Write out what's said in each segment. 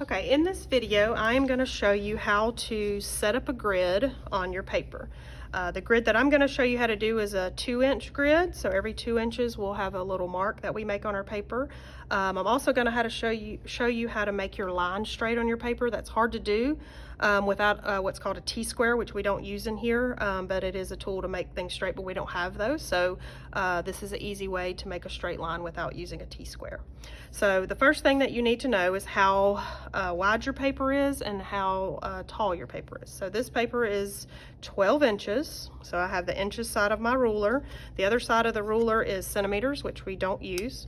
Okay, in this video, I am going to show you how to set up a grid on your paper. The grid that I'm going to show you how to do is a 2-inch grid. So every 2 inches we'll have a little mark that we make on our paper. I'm also going to show you how to make your line straight on your paper. That's hard to do without what's called a T-square, which we don't use in here, but it is a tool to make things straight, but we don't have those. So this is an easy way to make a straight line without using a T-square. So the first thing that you need to know is how wide your paper is and how tall your paper is. So this paper is 12 inches. So I have the inches side of my ruler. The other side of the ruler is centimeters, which we don't use.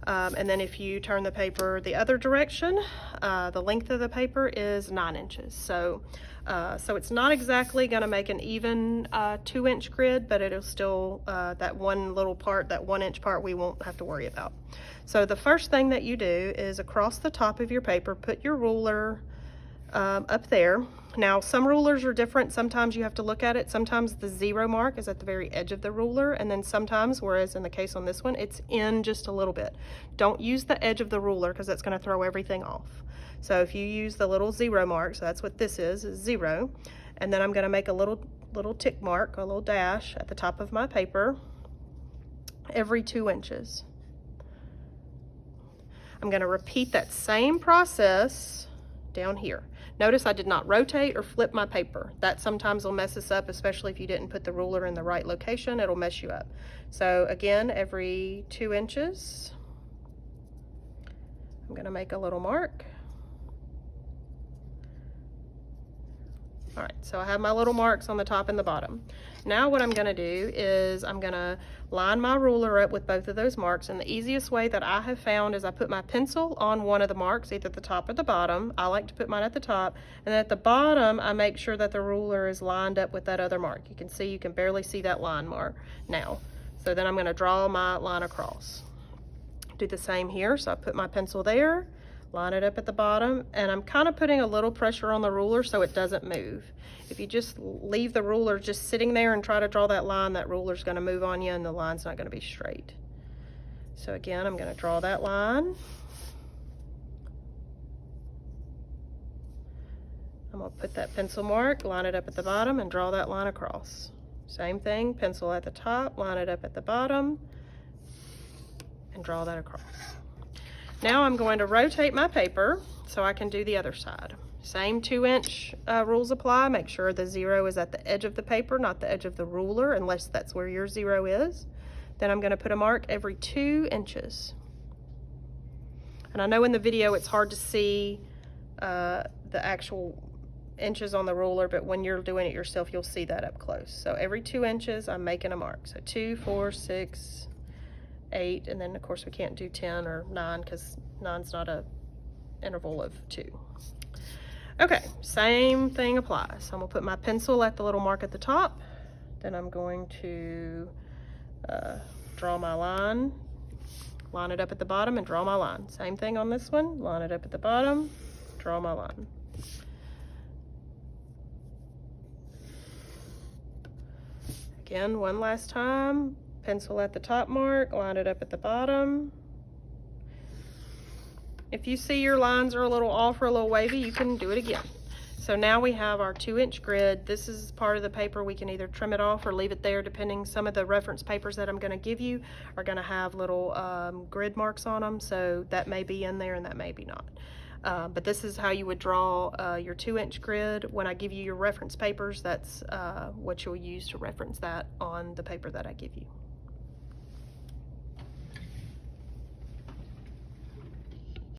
And then if you turn the paper the other direction, the length of the paper is 9 inches. So it's not exactly going to make an even 2-inch grid, but it'll still, that one little part, that 1-inch part, we won't have to worry about. So the first thing that you do is across the top of your paper, put your ruler up there. Now some rulers are different. Sometimes you have to look at it. Sometimes the 0 mark is at the very edge of the ruler, and then sometimes, whereas in the case on this one, it's in just a little bit. Don't use the edge of the ruler because that's going to throw everything off. So if you use the little 0 mark, so that's what this is 0, and then I'm going to make a little tick mark, a little dash at the top of my paper every 2 inches. I'm going to repeat that same process down here. Notice I did not rotate or flip my paper. That sometimes will mess us up, especially if you didn't put the ruler in the right location. It'll mess you up. So again, every 2 inches, I'm going to make a little mark. All right, so I have my little marks on the top and the bottom. Now what I'm going to do is I'm going to line my ruler up with both of those marks, and the easiest way that I have found is I put my pencil on one of the marks, either the top or the bottom. I like to put mine at the top, and then at the bottom I make sure that the ruler is lined up with that other mark. You can see, you can barely see that line mark now. So then I'm going to draw my line across. Do the same here, so I put my pencil there, line it up at the bottom, and I'm kind of putting a little pressure on the ruler so it doesn't move. If you just leave the ruler just sitting there and try to draw that line, that ruler's going to move on you and the line's not going to be straight. So again, I'm going to draw that line. I'm going to put that pencil mark, line it up at the bottom, and draw that line across. Same thing, pencil at the top, line it up at the bottom, and draw that across. Now I'm going to rotate my paper so I can do the other side. Same 2-inch rules apply. Make sure the 0 is at the edge of the paper, not the edge of the ruler, unless that's where your 0 is. Then I'm going to put a mark every 2 inches. And I know in the video it's hard to see the actual inches on the ruler, but when you're doing it yourself, you'll see that up close. So every 2 inches, I'm making a mark. So 2, 4, 6, 8, and then of course we can't do 10 or 9 because 9's not a interval of 2. Okay, same thing applies. So I'm gonna put my pencil at the little mark at the top, then I'm going to draw my line it up at the bottom, and draw my line. Same thing on this one, line it up at the bottom, draw my line. Again, one last time, pencil at the top mark, line it up at the bottom. If you see your lines are a little off or a little wavy, you can do it again. So now we have our 2-inch grid. This is part of the paper. We can either trim it off or leave it there, depending. Some of the reference papers that I'm going to give you are going to have little grid marks on them, so that may be in there and that may be not. But this is how you would draw your 2-inch grid. When I give you your reference papers, that's what you'll use to reference that on the paper that I give you.